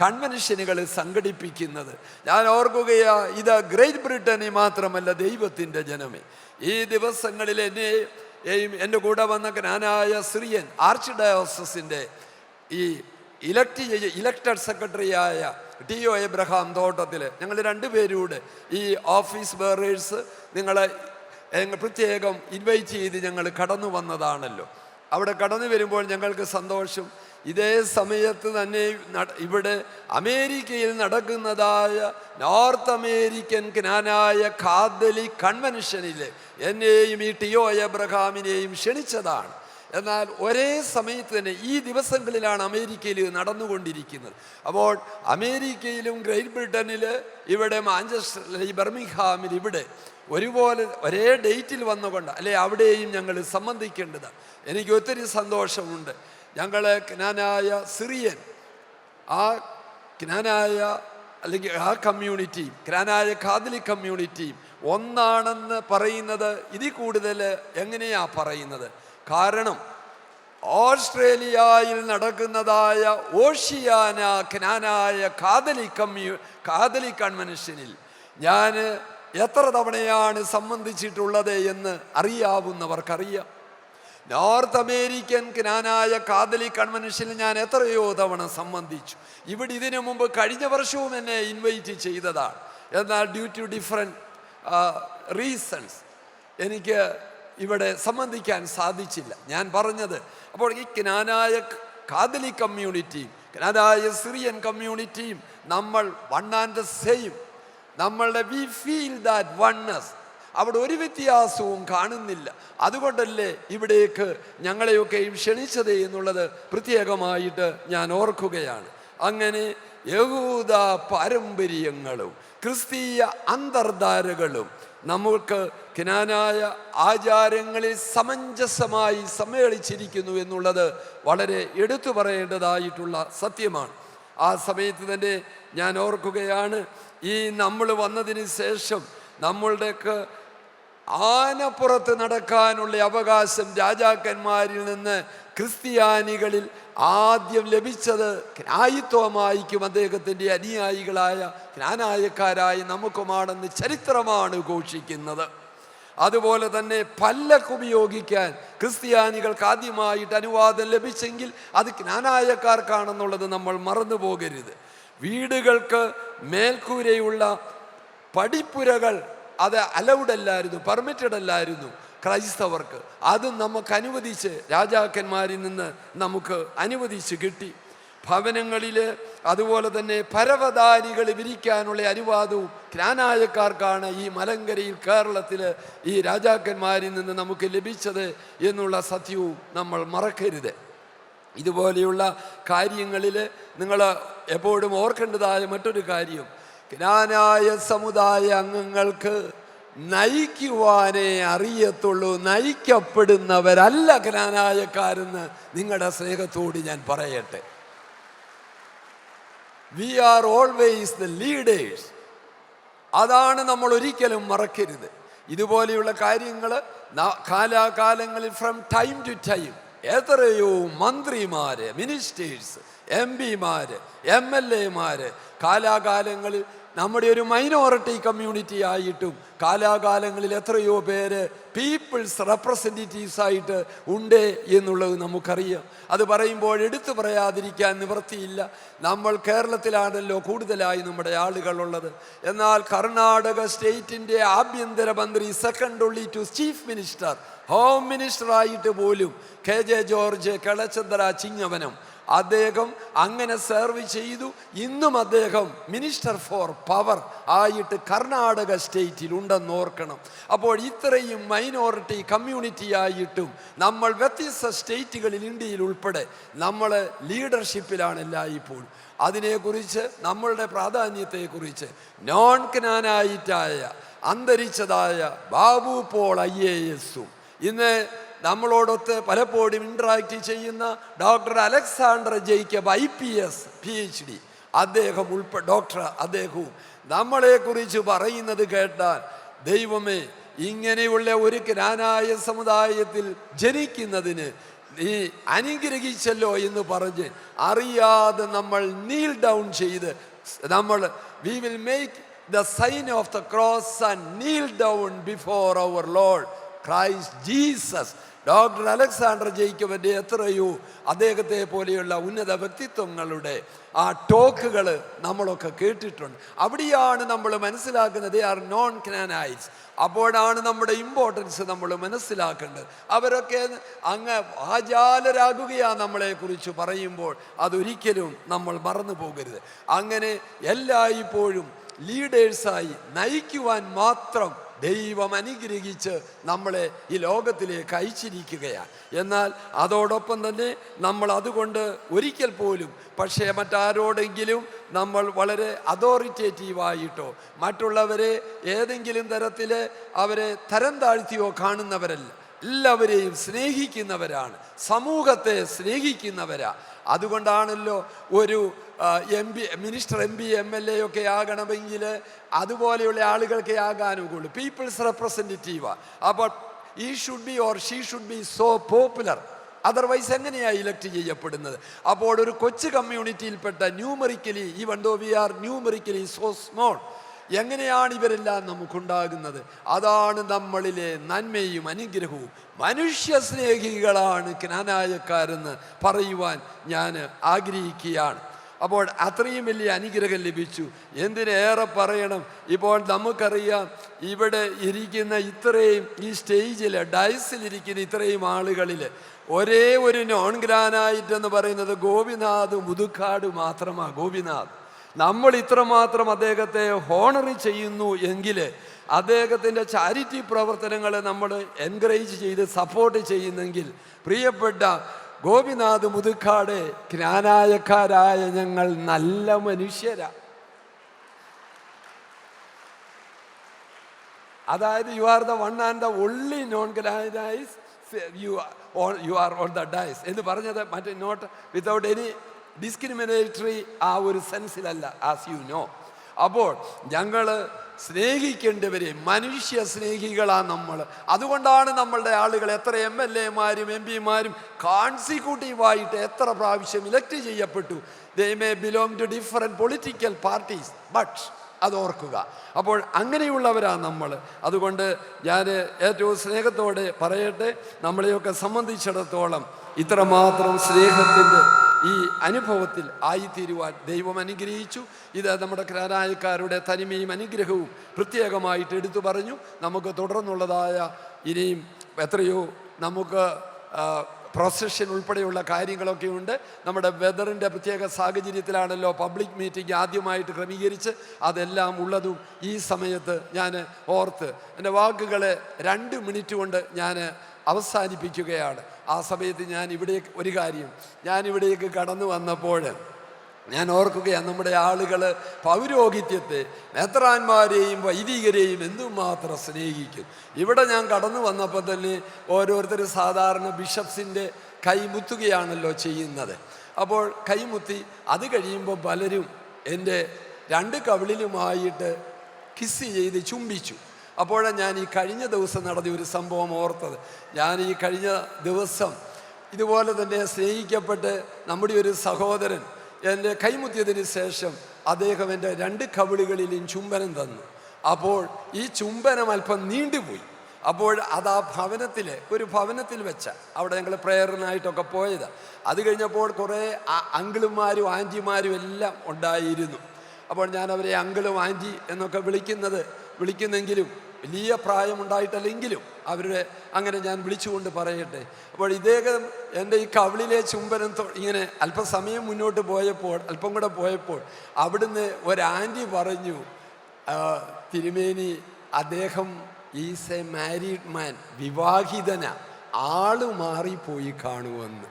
കൺവെൻഷനുകൾ സംഘടിപ്പിക്കുന്നത്. ഞാൻ ഓർക്കുകയാ, ഇത് ഗ്രേറ്റ് ബ്രിട്ടനിൽ മാത്രമല്ല ദൈവത്തിൻ്റെ ജനമേ, ഈ ദിവസങ്ങളിൽ എൻ്റെ കൂടെ വന്ന ജ്ഞാനായ സിറിയൻ ആർച്ച് ഡയോസസിൻ്റെ ഈ ഇലക്റ്റഡ് സെക്രട്ടറിയായ TO എബ്രഹാം തോട്ടത്തിൽ ഞങ്ങൾ രണ്ടുപേരൂടെ ഈ ഓഫീസ് ബെയറേഴ്സ് നിങ്ങളെ പ്രത്യേകം ഇൻവൈറ്റ് ചെയ്ത് ഞങ്ങൾ കടന്നു വന്നതാണല്ലോ. അവിടെ കടന്നു വരുമ്പോൾ ഞങ്ങൾക്ക് സന്തോഷം. ഇതേ സമയത്ത് തന്നെ ഇവിടെ അമേരിക്കയിൽ നടക്കുന്നതായ നോർത്ത് അമേരിക്കൻ ജ്ഞാനായ കാതലിക് കൺവെൻഷനിൽ എന്നെയും ഈ TO എബ്രഹാമിനെയും ക്ഷണിച്ചതാണ്. എന്നാൽ ഒരേ സമയത്ത് തന്നെ ഈ ദിവസങ്ങളിലാണ് അമേരിക്കയിൽ നടന്നുകൊണ്ടിരിക്കുന്നത്. അപ്പോൾ അമേരിക്കയിലും ഗ്രേറ്റ് ബ്രിട്ടനിൽ ഇവിടെ മാഞ്ചസ്റ്ററിൽ ബർമിംഗ്ഹാമിൽ ഇവിടെ ഒരുപോലെ ഒരേ ഡേറ്റിൽ വന്നുകൊണ്ട് അവിടെയും ഞങ്ങൾ സംബന്ധിക്കേണ്ടതാണ്. എനിക്ക് ഒത്തിരി സന്തോഷമുണ്ട്. ഞങ്ങൾ ജ്ഞാനായ സിറിയൻ അല്ലെങ്കിൽ ആ കമ്മ്യൂണിറ്റിയും ജ്ഞാനായ കാതലിക് കമ്മ്യൂണിറ്റിയും ഒന്നാണെന്ന് പറയുന്നത് ഇതിൽ കൂടുതൽ എങ്ങനെയാ പറയുന്നത്? കാരണം ഓസ്ട്രേലിയയിൽ നടക്കുന്നതായ ഓഷിയാന ജ്ഞാനായ കാതലിക് കൺവെൻഷനിൽ ഞാൻ എത്ര തവണയാണ് സംബന്ധിച്ചിട്ടുള്ളത് എന്ന് അറിയാവുന്നവർക്കറിയാം. നോർത്ത് അമേരിക്കൻ ജ്ഞാനായ കാതലിക് കൺവെൻഷനിൽ ഞാൻ എത്രയോ തവണ സംബന്ധിച്ചു. ഇവിടെ ഇതിനു മുമ്പ് കഴിഞ്ഞ വർഷവും എന്നെ ഇൻവൈറ്റ് ചെയ്തതാണ്. എന്നാൽ ഡ്യൂ ടു ഡിഫറെൻറ്റ് റീസൺസ് എനിക്ക് ഇവിടെ സംബന്ധിക്കാൻ സാധിച്ചില്ല. ഞാൻ പറഞ്ഞത്, അപ്പോൾ ഈ ജ്ഞാനായ കാതലിക് കമ്മ്യൂണിറ്റിയും ജ്ഞാനായ സിറിയൻ കമ്മ്യൂണിറ്റിയും നമ്മൾ വൺ ആൻഡ് ദ സെയിം. നമ്മളുടെ വി ഫീൽ ദാറ്റ് വൺനെസ്. അവിടെ ഒരു വ്യത്യാസവും കാണുന്നില്ല. അതുകൊണ്ടല്ലേ ഇവിടേക്ക് ഞങ്ങളെയൊക്കെയും ക്ഷണിച്ചത് എന്നുള്ളത് പ്രത്യേകമായിട്ട് ഞാൻ ഓർക്കുകയാണ്. അങ്ങനെ യഹൂദ പാരമ്പര്യങ്ങളും ക്രിസ്തീയ അന്തർധാരകളും നമുക്ക് ജ്ഞാനായ ആചാരങ്ങളിൽ സമഞ്ജസമായി സമ്മേളിച്ചിരിക്കുന്നു എന്നുള്ളത് വളരെ എടുത്തു പറയേണ്ടതായിട്ടുള്ള സത്യമാണ്. ആ സമയത്ത് തന്നെ ഞാൻ ഓർക്കുകയാണ്, ഈ നമ്മൾ വന്നതിന് ശേഷം നമ്മളുടെയൊക്കെ ആനപ്പുറത്ത് നടക്കാനുള്ള അവകാശം രാജാക്കന്മാരിൽ നിന്ന് ക്രിസ്ത്യാനികളിൽ ആദ്യം ലഭിച്ചത് ജ്ഞായിത്വമായിരിക്കും അദ്ദേഹത്തിൻ്റെ അനുയായികളായ ജ്ഞാനായക്കാരായി നമുക്കുമാണെന്ന് ചരിത്രമാണ് ഘോഷിക്കുന്നത്. അതുപോലെ തന്നെ പല്ലക്ക് ഉപയോഗിക്കാൻ ക്രിസ്ത്യാനികൾക്ക് ആദ്യമായിട്ട് അനുവാദം ലഭിച്ചെങ്കിൽ അത് ജ്ഞാനായക്കാർക്കാണെന്നുള്ളത് നമ്മൾ മറന്നു പോകരുത്. വീടുകൾക്ക് മേൽക്കൂരയുള്ള പടിപ്പുരകൾ അത് അലൗഡ് അല്ലായിരുന്നു, പെർമിറ്റഡ് അല്ലായിരുന്നു ക്രൈസ്തവർക്ക്. അതും നമുക്ക് അനുവദിച്ച് രാജാക്കന്മാരിൽ നിന്ന് നമുക്ക് അനുവദിച്ച് കിട്ടി. ഭവനങ്ങളിൽ അതുപോലെ തന്നെ പരവതാനികൾ വിരിക്കാനുള്ള അനുവാദവും ജ്ഞാനായക്കാർക്കാണ് ഈ മലങ്കരയിൽ കേരളത്തിൽ ഈ രാജാക്കന്മാരിൽ നിന്ന് നമുക്ക് ലഭിച്ചത് എന്നുള്ള സത്യവും നമ്മൾ മറക്കരുത്. ഇതുപോലെയുള്ള കാര്യങ്ങളിൽ നിങ്ങൾ എപ്പോഴും ഓർക്കേണ്ടതായ മറ്റൊരു കാര്യം, ജ്ഞാനായ സമുദായ അംഗങ്ങൾക്ക് നയിക്കുവാനേ അറിയത്തുള്ളൂ, നയിക്കപ്പെടുന്നവരല്ല ജ്ഞാനായക്കാരെന്ന് നിങ്ങളുടെ സ്നേഹത്തോട് ഞാൻ പറയട്ടെ. We are always the leaders. അതാണ് നമ്മൾ ഒരിക്കലും മറക്കരുത്. ഇതുപോലെയുള്ള കാര്യങ്ങൾ കാലാകാലങ്ങളിൽ ഫ്രം ടൈം ടു ടൈം എത്രയോ മന്ത്രിമാര്, മിനിസ്റ്റേഴ്സ്, MP മാര്, MLA മാര് കാലാകാലങ്ങളിൽ നമ്മുടെ ഒരു മൈനോറിറ്റി കമ്മ്യൂണിറ്റി ആയിട്ടും കാലാകാലങ്ങളിൽ എത്രയോ പേര് പീപ്പിൾസ് റെപ്രസെൻറ്റേറ്റീവ്സ് ആയിട്ട് ഉണ്ട് എന്നുള്ളത് നമുക്കറിയാം. അത് പറയുമ്പോൾ എടുത്തു പറയാതിരിക്കാൻ നിവൃത്തിയില്ല. നമ്മൾ കേരളത്തിലാണല്ലോ കൂടുതലായി നമ്മുടെ ആളുകളുള്ളത്. എന്നാൽ കർണാടക സ്റ്റേറ്റിൻ്റെ ആഭ്യന്തരമന്ത്രി second only to chief minister, home മിനിസ്റ്ററായിട്ട് പോലും KJ ജോർജ് കെളചന്ദ്ര ചിങ്ങവനം അദ്ദേഹം അങ്ങനെ സെർവ് ചെയ്തു. ഇന്നും അദ്ദേഹം മിനിസ്റ്റർ ഫോർ പവർ ആയിട്ട് കർണാടക സ്റ്റേറ്റിൽ ഉണ്ടെന്ന് ഓർക്കണം. അപ്പോൾ ഇത്രയും മൈനോറിറ്റി കമ്മ്യൂണിറ്റി ആയിട്ടും നമ്മൾ വ്യത്യസ്ത സ്റ്റേറ്റുകളിൽ ഇന്ത്യയിൽ ഉൾപ്പെടെ നമ്മൾ ലീഡർഷിപ്പിലാണ് എല്ലായ്പ്പോഴും. അതിനെക്കുറിച്ച് നമ്മളുടെ പ്രാധാന്യത്തെക്കുറിച്ച് നോൺ ക്നാനായിട്ടായ അന്തരിച്ചതായ ബാബു പോൾ IAS-ഉം ഇന്ന് നമ്മളോടൊത്ത് പലപ്പോഴും ഇൻട്രാക്ട് ചെയ്യുന്ന doctor Alexander Jacob IPS PhD അദ്ദേഹം ഡോക്ടർ അദ്ദേഹവും നമ്മളെക്കുറിച്ച് പറയുന്നത് കേട്ടാൽ ദൈവമേ, ഇങ്ങനെയുള്ള ഒരു ക്നാനായ സമുദായത്തിൽ ജനിക്കുന്നതിന് നീ അനുഗ്രഹിച്ചല്ലോ എന്ന് പറഞ്ഞ് അറിയാതെ നമ്മൾ നീൽ ഡൗൺ ചെയ്ത് we will make the sign of the cross and kneel down before our Lord Christ Jesus. Doctor Alexander ജേക്കബിൻ്റെ എത്രയോ അദ്ദേഹത്തെ പോലെയുള്ള ഉന്നത വ്യക്തിത്വങ്ങളുടെ ആ ടോക്കുകൾ നമ്മളൊക്കെ കേട്ടിട്ടുണ്ട്. അവിടെയാണ് നമ്മൾ മനസ്സിലാക്കുന്നത് they are non canonites. അപ്പോഴാണ് നമ്മുടെ ഇമ്പോർട്ടൻസ് നമ്മൾ മനസ്സിലാക്കേണ്ടത്. അവരൊക്കെ അങ്ങ് ആചാരരാകുകയാണ് നമ്മളെക്കുറിച്ച് പറയുമ്പോൾ അതൊരിക്കലും നമ്മൾ മറന്നു പോകരുത്. അങ്ങനെ എല്ലായ്പ്പോഴും ലീഡേഴ്സായി നയിക്കുവാൻ മാത്രം ദൈവം അനുഗ്രഹിച്ച് നമ്മളെ ഈ ലോകത്തിലേക്ക് അയച്ചിരിക്കുകയാണ്. എന്നാൽ അതോടൊപ്പം തന്നെ നമ്മൾ അതുകൊണ്ട് ഒരിക്കൽ പോലും പക്ഷേ മറ്റാരോടെങ്കിലും നമ്മൾ വളരെ അതോറിറ്റേറ്റീവായിട്ടോ മറ്റുള്ളവരെ ഏതെങ്കിലും തരത്തിൽ അവരെ തരം താഴ്ത്തിയോ കാണുന്നവരല്ല. എല്ലാവരെയും സ്നേഹിക്കുന്നവരാണ്, സമൂഹത്തെ സ്നേഹിക്കുന്നവരാ. അതുകൊണ്ടാണല്ലോ ഒരു മിനിസ്റ്റർ MP MLA ഒക്കെ ആകണമെങ്കിൽ അതുപോലെയുള്ള ആളുകൾക്ക് ആകാനുള്ളൂ. പീപ്പിൾസ് റെപ്രസെൻറ്റേറ്റീവാ. അപ്പോൾ he should be or she should be so popular. Otherwise എങ്ങനെയാണ് ഇലക്ട് ചെയ്യപ്പെടുന്നത്? അപ്പോൾ ഒരു കൊച്ചു കമ്മ്യൂണിറ്റിയിൽപ്പെട്ട numerically even though we are numerically so small, എങ്ങനെയാണ് ഇവരെല്ലാം നമുക്കുണ്ടാകുന്നത്? അതാണ് നമ്മളിലെ നന്മയും അനുഗ്രഹവും. മനുഷ്യ സ്നേഹികളാണ് ക്നാനായക്കാരെന്ന് പറയുവാൻ ഞാൻ ആഗ്രഹിക്കുകയാണ്. അപ്പോൾ അത്രയും വലിയ അനുഗ്രഹം ലഭിച്ചു. എന്തിനേറെ പറയണം, ഇപ്പോൾ നമുക്കറിയാം ഇവിടെ ഇരിക്കുന്ന ഇത്രയും ഈ സ്റ്റേജിൽ ഡയസിലിരിക്കുന്ന ഇത്രയും ആളുകളിൽ ഒരേ ഒരു നോൺ ഗ്രാനായിട്ട് എന്ന് പറയുന്നത് ഗോപിനാഥ് മുതുക്കാട് മാത്രമാണ്. ഗോപിനാഥ് നമ്മൾ ഇത്രമാത്രം അദ്ദേഹത്തെ ഹോണർ ചെയ്യുന്നു എങ്കിൽ അദ്ദേഹത്തിൻ്റെ ചാരിറ്റി പ്രവർത്തനങ്ങൾ നമ്മൾ എൻകറേജ് ചെയ്ത് സപ്പോർട്ട് ചെയ്യുന്നെങ്കിൽ പ്രിയപ്പെട്ട ഗോപിനാഥ് മുതുക്കാട്, ജ്ഞാനായക്കാരായ ഞങ്ങൾ നല്ല മനുഷ്യരാ. അതായത് you are the one and the only non ഗ്രാനൈസ് you are on the dais എന്ന് പറഞ്ഞത് മറ്റേ നോട്ട് വിത്തൗട്ട് എനി ഡിസ്ക്രിമിനേറ്ററി ആ ഒരു സെൻസിലല്ല, ആസ് യു നോ. അപ്പോൾ ഞങ്ങൾ സ്നേഹിക്കേണ്ടവരെ മനുഷ്യ സ്നേഹികളാണ് നമ്മൾ. അതുകൊണ്ടാണ് നമ്മളുടെ ആളുകൾ എത്ര MLA-മാരും MP-മാരും കോൺസിക്യൂട്ടീവായിട്ട് എത്ര പ്രാവശ്യം ഇലക്ട് ചെയ്യപ്പെട്ടു. They may belong to different political parties, but അതോർക്കുക. അപ്പോൾ അങ്ങനെയുള്ളവരാണ് നമ്മൾ. അതുകൊണ്ട് ഞാൻ ഏറ്റവും സ്നേഹത്തോടെ പറയട്ടെ, നമ്മളെയൊക്കെ സംബന്ധിച്ചിടത്തോളം ഇത്രമാത്രം സ്നേഹത്തിൻ്റെ ഈ അനുഭവത്തിൽ ആയിത്തീരുവാൻ ദൈവം അനുഗ്രഹിച്ചു. ഇത് നമ്മുടെ ക്നാനായക്കാരുടെ തനിമയും അനുഗ്രഹവും പ്രത്യേകമായിട്ട് എടുത്തു പറഞ്ഞു. നമുക്ക് തുടർന്നുള്ളതായ ഇനിയും എത്രയോ നമുക്ക് പ്രൊസഷൻ ഉൾപ്പെടെയുള്ള കാര്യങ്ങളൊക്കെ ഉണ്ട്. നമ്മുടെ വെതറിൻ്റെ പ്രത്യേക സാഹചര്യത്തിലാണല്ലോ പബ്ലിക് മീറ്റിംഗ് ആദ്യമായിട്ട് ക്രമീകരിച്ച് അതെല്ലാം ഉള്ളതും ഈ സമയത്ത് ഞാൻ ഓർത്ത് എൻ്റെ വാക്കുകളെ 2 മിനിറ്റ് കൊണ്ട് ഞാൻ അവസാനിപ്പിക്കുകയാണ്. ആ സമയത്ത് ഞാൻ ഇവിടേക്ക് കടന്നു വന്നപ്പോൾ ഞാൻ ഓർക്കുകയാണ്, നമ്മുടെ ആളുകൾ പൗരോഹിത്യത്തെ, മെത്രാന്മാരെയും വൈദികരെയും എന്തുമാത്രം സ്നേഹിക്കും. ഇവിടെ ഞാൻ കടന്നു വന്നപ്പോൾ തന്നെ ഓരോരുത്തർ സാധാരണ ബിഷപ്സിൻ്റെ കൈമുത്തുകയാണല്ലോ ചെയ്യുന്നത്. അപ്പോൾ കൈമുത്തി അത് കഴിയുമ്പോൾ പലരും എൻ്റെ 2 കവിളിലുമായിട്ട് കിസ് ചെയ്ത് ചുംബിച്ചു. അപ്പോഴാണ് ഞാൻ ഈ കഴിഞ്ഞ ദിവസം നടന്ന ഒരു സംഭവം ഓർത്തത്. ഞാൻ ഈ കഴിഞ്ഞ ദിവസം ഇതുപോലെ തന്നെ സ്നേഹിക്കപ്പെട്ട് നമ്മുടെ ഒരു സഹോദരൻ എൻ്റെ കൈമുത്തിയതിന് ശേഷം അദ്ദേഹം എൻ്റെ 2 കവിളുകളിലും ചുംബനം തന്നു. അപ്പോൾ ഈ ചുംബനം അല്പം നീണ്ടുപോയി. അപ്പോൾ അത് ആ ഭവനത്തിൽ, ഒരു ഭവനത്തിൽ വെച്ച അവിടെ ഞങ്ങൾ പ്രേയറിനായിട്ടൊക്കെ പോയത്. അത് കഴിഞ്ഞപ്പോൾ കുറേ അങ്കിളുമാരും ആൻറ്റിമാരും എല്ലാം ഉണ്ടായിരുന്നു. അപ്പോൾ ഞാൻ അവരെ അങ്കിളും ആൻറ്റി എന്നൊക്കെ വിളിക്കുന്നെങ്കിലും വലിയ പ്രായമുണ്ടായിട്ടല്ലെങ്കിലും അവരുടെ അങ്ങനെ ഞാൻ വിളിച്ചുകൊണ്ട് പറയട്ടെ. അപ്പോൾ ഇദ്ദേഹം എൻ്റെ ഈ കവിളിലെ ചുംബനം ഇങ്ങനെ അല്പസമയം മുന്നോട്ട് പോയപ്പോൾ, അല്പം കൂടെ പോയപ്പോൾ അവിടുന്ന് ഒരാൻറ്റി പറഞ്ഞു, തിരുമേനി അദ്ദേഹം ഈസ് എ മാരീഡ് മാൻ, വിവാഹിതന, ആള് മാറിപ്പോയി കാണുമെന്ന്.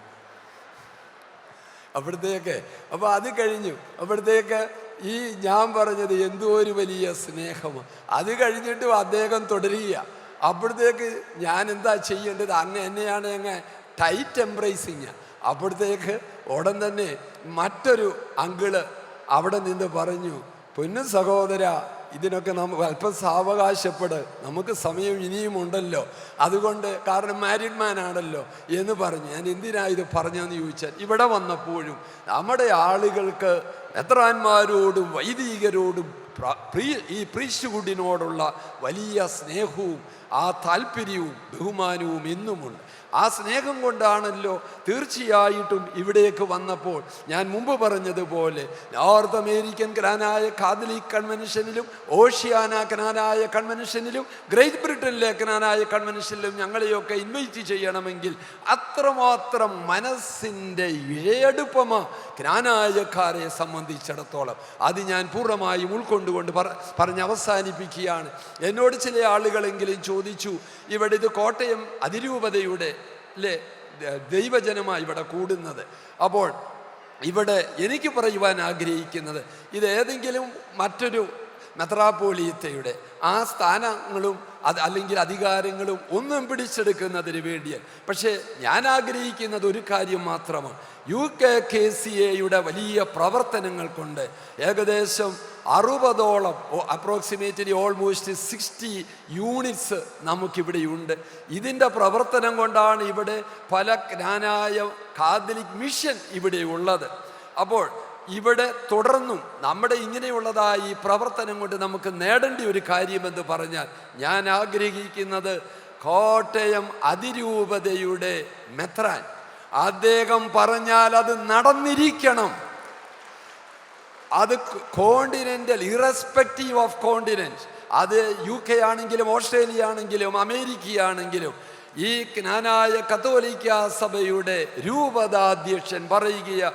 അവിടത്തേക്ക് അപ്പോൾ അത് കഴിഞ്ഞു. അവിടത്തേക്ക് ഈ ഞാൻ പറഞ്ഞത് എന്തോ ഒരു വലിയ സ്നേഹമാണ്. അത് കഴിഞ്ഞിട്ടും അദ്ദേഹം തുടരുക. അപ്പോഴത്തേക്ക് ഞാൻ എന്താ ചെയ്യേണ്ടത്? എന്നെയാണ് ടൈറ്റ് എംബ്രേസിങ്. അപ്പോഴത്തേക്ക് ഉടൻ തന്നെ മറ്റൊരു അങ്കിള് അവിടെ നിന്ന് പറഞ്ഞു, പൊന്നു സഹോദര, ഇതിനൊക്കെ നമുക്ക് അല്പം സാവകാശപ്പെട്, നമുക്ക് സമയം ഇനിയും ഉണ്ടല്ലോ, അതുകൊണ്ട് കാരണം മാരീഡ് മാൻ ആണല്ലോ എന്ന് പറഞ്ഞു. ഞാൻ എന്തിനാ ഇത് പറഞ്ഞതെന്ന് ചോദിച്ചാൽ, ഇവിടെ വന്നപ്പോഴും നമ്മുടെ ആളുകൾക്ക് മെത്രാന്മാരോടും വൈദികരോടും ഈ പ്രീസ്റ്റ്ഹുഡിനോടുള്ള വലിയ സ്നേഹവും ആ താല്പര്യവും ബഹുമാനവും എന്നുമുണ്ട്. ആ സ്നേഹം കൊണ്ടാണല്ലോ തീർച്ചയായിട്ടും ഇവിടേക്ക് വന്നപ്പോൾ ഞാൻ മുമ്പ് പറഞ്ഞതുപോലെ നോർത്ത് അമേരിക്കൻ ക്നാനായ കാതലിക് കൺവെൻഷനിലും ഓഷ്യാന ക്നാനായ കൺവെൻഷനിലും ഗ്രേറ്റ് ബ്രിട്ടനിലെ ക്നാനായ കൺവെൻഷനിലും ഞങ്ങളെയൊക്കെ ഇൻവൈറ്റ് ചെയ്യണമെങ്കിൽ അത്രമാത്രം മനസ്സിൻ്റെ ഇഴയടുപ്പമാണ് ക്നാനായക്കാരെ സംബന്ധിച്ചിടത്തോളം. അത് ഞാൻ പൂർണ്ണമായും ഉൾക്കൊണ്ടുകൊണ്ട് പറഞ്ഞ് അവസാനിപ്പിക്കുകയാണ്. എന്നോട് ചില ആളുകളെങ്കിലും ചോദിച്ചു, ഇവിടെ ഇത് കോട്ടയം അതിരൂപതയുടെ ദൈവജനമായി ഇവിടെ കൂടുന്നത്. അപ്പോൾ ഇവിടെ എനിക്ക് പറയുവാൻ ആഗ്രഹിക്കുന്നത്, ഇത് ഏതെങ്കിലും മറ്റൊരു മെത്രാപ്പോലീത്തയുടെ ആ സ്ഥാനങ്ങളും അല്ലെങ്കിൽ അധികാരങ്ങളും ഒന്നും പിടിച്ചെടുക്കുന്നതിന് വേണ്ടിയാണ്. പക്ഷേ ഞാൻ ആഗ്രഹിക്കുന്നത് ഒരു കാര്യം മാത്രമാണ്. UKKCAയുടെ വലിയ പ്രവർത്തനങ്ങൾ കൊണ്ട് ഏകദേശം 60ഓളം അപ്രോക്സിമേറ്റ്ലി ഓൾമോസ്റ്റ് 60 യൂണിറ്റ്സ് നമുക്കിവിടെയുണ്ട്. ഇതിൻ്റെ പ്രവർത്തനം കൊണ്ടാണ് ഇവിടെ പല ക്നാനായ കാതലിക് മിഷൻ ഇവിടെ ഉള്ളത്. അപ്പോൾ ഇവിടെ തുടർന്നും നമ്മുടെ ഇങ്ങനെയുള്ളതായ ഈ പ്രവർത്തനം കൊണ്ട് നമുക്ക് നേടേണ്ട ഒരു കാര്യമെന്ന് പറഞ്ഞാൽ, ഞാൻ ആഗ്രഹിക്കുന്നത് കോട്ടയം അതിരൂപതയുടെ മെത്രാൻ അദ്ദേഹം പറഞ്ഞാൽ അത് നടന്നിരിക്കണം. അത് കോണ്ടിനെൻ്റൽ, ഇറസ്പെക്റ്റീവ് ഓഫ് കോണ്ടിനെൻറ്റ്, അത് UK ആണെങ്കിലും ഓസ്ട്രേലിയ ആണെങ്കിലും അമേരിക്കയാണെങ്കിലും ഈ ക്നാനായ കത്തോലിക്ക സഭയുടെ രൂപതാധ്യക്ഷൻ പറയുക,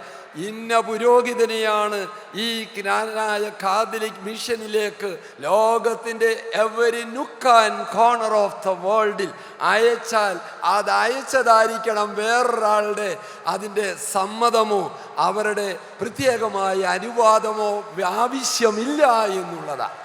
ഇന്ന പുരോഹിതനെയാണ് ഈ ക്നാനായ കാതലിക് മിഷനിലേക്ക് ലോകത്തിൻ്റെ every nook and corner of the വേൾഡിൽ അയച്ചാൽ അത് അയച്ചതായിരിക്കണം വേറൊരാളുടെ അതിൻ്റെ സമ്മതമോ അവരുടെ പ്രത്യേകമായ അനുവാദമോ ആവശ്യമില്ല എന്നുള്ളതാണ്.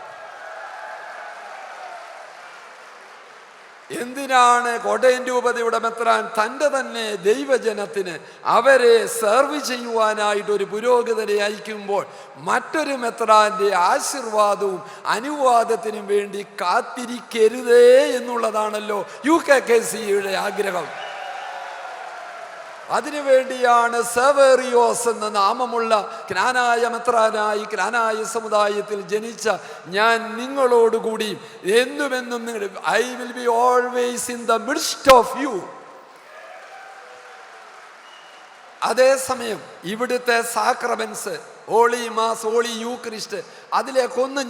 എന്തിനാണ് കോട്ടയം രൂപതയുടെ മെത്രാൻ തൻ്റെ തന്നെ ദൈവജനത്തിന് അവരെ സെർവ് ചെയ്യുവാനായിട്ട് ഒരു പുരോഹിതനെ അയക്കുമ്പോൾ മറ്റൊരു മെത്രാൻ്റെ ആശീർവാദവും അനുവാദത്തിനും വേണ്ടി കാത്തിരിക്കരുതേ എന്നുള്ളതാണല്ലോ UKKCയുടെ ആഗ്രഹം. അതിനുവേണ്ടിയാണ് സെവേറിയോസ് എന്ന നാമമുള്ള ക്നാനായ മെത്രാനായി ക്നാനായ സമുദായത്തിൽ ജനിച്ച ഞാൻ നിങ്ങളോടുകൂടി എന്നുമെന്നും I will be always in the midst of you. അതേസമയം ഇവിടുത്തെ sacraments, holy mass, holy Eucharist, അതിലേക്കൊന്നും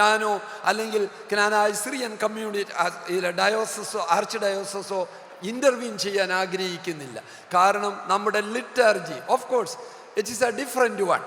ഞാനോ അല്ലെങ്കിൽ ക്നാനായ സിറിയൻ കമ്മ്യൂണിറ്റി ഡയോസസോ ആർച്ച് ഡയോസസോ ഇൻ്റർവീൻ ചെയ്യാൻ ആഗ്രഹിക്കുന്നില്ല. കാരണം നമ്മുടെ liturgy of course it is a different one.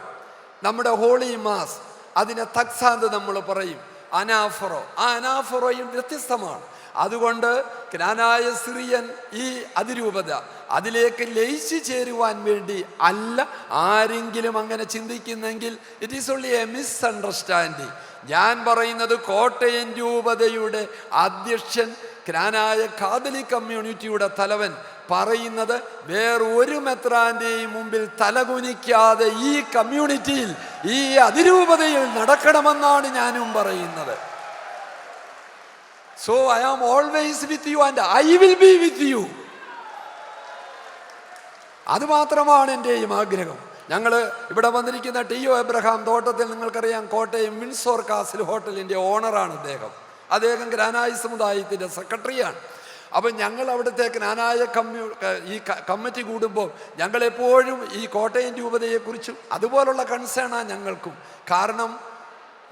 നമ്മുടെ ഹോളി മാസ് അതിനെ തക്സാന്ത് നമ്മൾ പറയും, അനാഫറോ, ആ അനാഫറോയും വ്യത്യസ്തമാണ്. അതുകൊണ്ട് ക്നാനായ സിറിയൻ ഈ അതിരൂപത അതിലേക്ക് ലയിച്ചു ചേരുവാൻ വേണ്ടി അല്ല. ആരെങ്കിലും അങ്ങനെ ചിന്തിക്കുന്നെങ്കിൽ it is only a misunderstanding. ഞാൻ പറയുന്നത് കോട്ടയം രൂപതയുടെ അധ്യക്ഷൻ ക്നാനായ കാതലിക് കമ്മ്യൂണിറ്റിയുടെ തലവൻ പറയുന്നത് വേറൊരു മെത്രാന്റെയും മുമ്പിൽ തലകുനിക്കാതെ ഈ കമ്മ്യൂണിറ്റിയിൽ ഈ അതിരൂപതയിൽ നടക്കണമെന്നാണ് ഞാനും പറയുന്നത്. So I am always with you and I will be with you. അതുമാത്രമാണ് എൻ്റെയും ആഗ്രഹം. ഞങ്ങൾ ഇവിടെ വന്നിരിക്കുന്ന ടി.ഒ. എബ്രഹാം തോട്ടത്തിൽ നിങ്ങൾക്കറിയാം, കോട്ടയം വിൻസോർ കാസിൽ ഹോട്ടലിൻ്റെ ഓണറാണ് അദ്ദേഹം ജ്ഞാനായ സമുദായത്തിൻ്റെ സെക്രട്ടറിയാണ്. അപ്പം ഞങ്ങൾ അവിടുത്തെ ജ്ഞാനായ ഈ കമ്മിറ്റി കൂടുമ്പോൾ ഞങ്ങളെപ്പോഴും ഈ കോട്ടയം രൂപതയെക്കുറിച്ചും അതുപോലുള്ള കൺസേണാണ് ഞങ്ങൾക്കും. കാരണം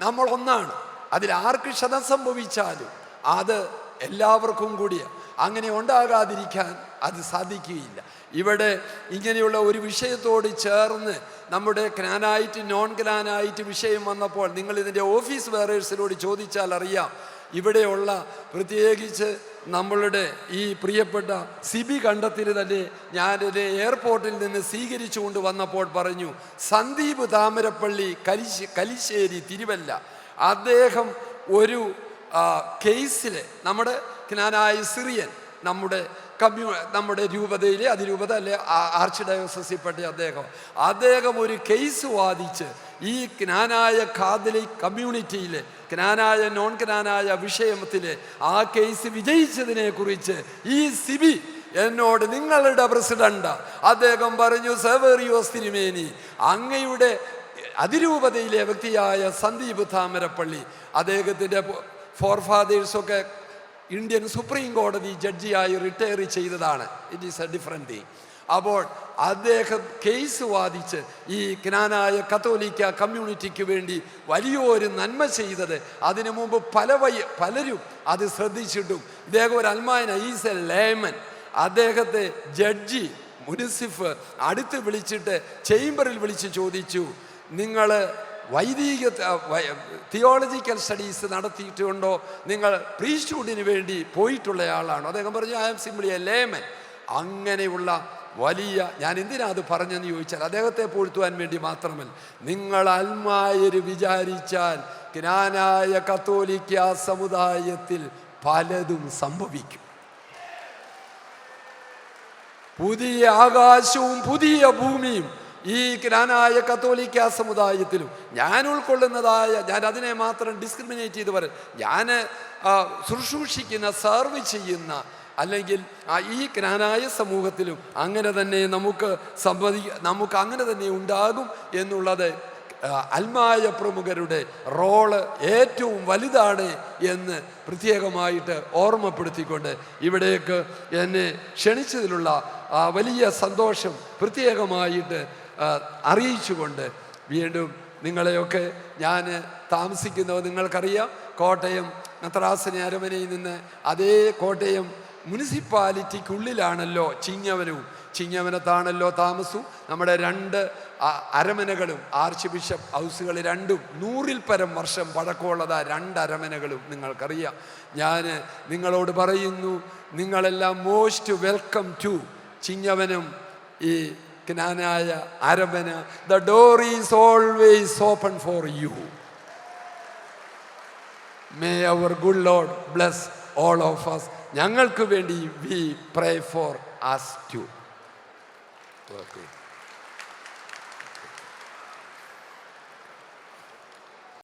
നമ്മൾ ഒന്നാണ്, അതിൽ ആർക്ക് ക്ഷതം സംഭവിച്ചാലും അത് എല്ലാവർക്കും കൂടിയാണ്. അങ്ങനെ ഉണ്ടാകാതിരിക്കാൻ അത് സാധിക്കുകയില്ല. ഇവിടെ ഇങ്ങനെയുള്ള ഒരു വിഷയത്തോട് ചേർന്ന് നമ്മുടെ ഗ്രാനായിട്ട് നോൺ ഗ്രാനായിട്ട് വിഷയം വന്നപ്പോൾ നിങ്ങൾ ഇതിൻ്റെ ഓഫീസ് ബെയറേഴ്സിനോട് ചോദിച്ചാൽ അറിയാം. ഇവിടെയുള്ള പ്രത്യേകിച്ച് നമ്മളുടെ ഈ പ്രിയപ്പെട്ട സിബി കണ്ടത്തിൽ തന്നെ ഞാനിത് എയർപോർട്ടിൽ നിന്ന് സ്വീകരിച്ചു കൊണ്ട് വന്നപ്പോൾ പറഞ്ഞു, സന്ദീപ് താമരപ്പള്ളി കലിശ്ശേരി തിരുവല്ല, അദ്ദേഹം ഒരു കേസിൽ നമ്മുടെ ജ്ഞാനായ സിറിയൻ നമ്മുടെ രൂപതയിലെ അതിരൂപത അല്ലെ ആർച്ച് ഡയോസസിൽപ്പെട്ട അദ്ദേഹം ഒരു കേസ് വാദിച്ച് ഈ ജ്ഞാനായ കാതലിക് കമ്മ്യൂണിറ്റിയിലെ ജ്ഞാനായ നോൺ ജ്ഞാനായ വിഷയത്തിലെ ആ കേസ് വിജയിച്ചതിനെ കുറിച്ച് ഈ സിബി എന്നോട്, നിങ്ങളുടെ പ്രസിഡന്റ്, അദ്ദേഹം പറഞ്ഞു, സേവേറിയോസ് തിരുമേനി, അങ്ങയുടെ അതിരൂപതയിലെ വ്യക്തിയായ സന്ദീപ് താമരപ്പള്ളി, അദ്ദേഹത്തിൻ്റെ ഫോർഫാദേഴ്സൊക്കെ ഇന്ത്യൻ സുപ്രീം കോടതി ജഡ്ജിയായി റിട്ടയർ ചെയ്തതാണ്. It is A different thing. അപ്പോൾ അദ്ദേഹം കേസ് വാദിച്ച് ഈ ജ്ഞാനായ കത്തോലിക്ക കമ്മ്യൂണിറ്റിക്ക് വേണ്ടി വലിയൊരു നന്മ ചെയ്തത് അതിനു മുമ്പ് പലരും അത് ശ്രദ്ധിച്ചിട്ടും ഇദ്ദേഹം ഒരു അൽമായന, ഈസ് എ ലേമൻ. അദ്ദേഹത്തെ ജഡ്ജി മുനിസിഫ് അടുത്ത് വിളിച്ചിട്ട് ചേംബറിൽ വിളിച്ച് ചോദിച്ചു, നിങ്ങൾ വൈദിക തിയോളജിക്കൽ സ്റ്റഡീസ് നടത്തിയിട്ടുണ്ടോ, നിങ്ങൾ പ്രീസ്റ്റ്ഹുഡിന് വേണ്ടി പോയിട്ടുള്ളയാളാണോ? അദ്ദേഹം പറഞ്ഞു, I am simply a layman. അങ്ങനെയുള്ള വലിയ, ഞാൻ എന്തിനാ അത് പറഞ്ഞെന്ന് ചോദിച്ചാൽ അദ്ദേഹത്തെ പൂഴ്ത്തുവാൻ വേണ്ടി മാത്രമല്ല, നിങ്ങൾ അൽമായര് വിചാരിച്ചാൽ ജ്ഞാനായ കത്തോലിക്ക സമുദായത്തിൽ പലതും സംഭവിക്കും. പുതിയ ആകാശവും പുതിയ ഭൂമിയും ഈ ജ്ഞാനായ കത്തോലിക്ക സമുദായത്തിലും ഞാൻ ഉൾക്കൊള്ളുന്നതായ, ഞാൻ അതിനെ മാത്രം ഡിസ്ക്രിമിനേറ്റ് ചെയ്ത് പറയും, ഞാൻ ശുശ്രൂഷിക്കുന്ന സെർവ് ചെയ്യുന്ന അല്ലെങ്കിൽ ഈ ജ്ഞാനായ സമൂഹത്തിലും അങ്ങനെ തന്നെ നമുക്ക് അങ്ങനെ തന്നെ ഉണ്ടാകും എന്നുള്ളത് അൽമായ പ്രമുഖരുടെ റോള് ഏറ്റവും വലുതാണ് എന്ന് പ്രത്യേകമായിട്ട് ഓർമ്മപ്പെടുത്തിക്കൊണ്ട് ഇവിടേക്ക് എന്നെ ക്ഷണിച്ചതിലുള്ള വലിയ സന്തോഷം പ്രത്യേകമായിട്ട് അറിയിച്ചുകൊണ്ട് വീണ്ടും നിങ്ങളെയൊക്കെ ഞാൻ താമസിക്കുന്നത് നിങ്ങൾക്കറിയാം, കോട്ടയം നത്രാസന അരമനയിൽ നിന്ന് അതേ കോട്ടയം മുനിസിപ്പാലിറ്റിക്കുള്ളിലാണല്ലോ ചിങ്ങവനത്താണല്ലോ താമസവും. നമ്മുടെ 2 അരമനകളും ആർച്ച് ബിഷപ്പ് ഹൗസുകൾ രണ്ടും 100-ൽ പരം വർഷം പഴക്കമുള്ളതാ 2 അരമനകളും നിങ്ങൾക്കറിയാം. ഞാൻ നിങ്ങളോട് പറയുന്നു, നിങ്ങളെല്ലാം മോസ്റ്റ് വെൽക്കം ടു ചിങ്ങവനം ഈ ജ്ഞാനായ അരമന. The door is always open for you. May our good lord bless all of us. ഞങ്ങൾക്ക് വേണ്ടി we pray for us too. Okay.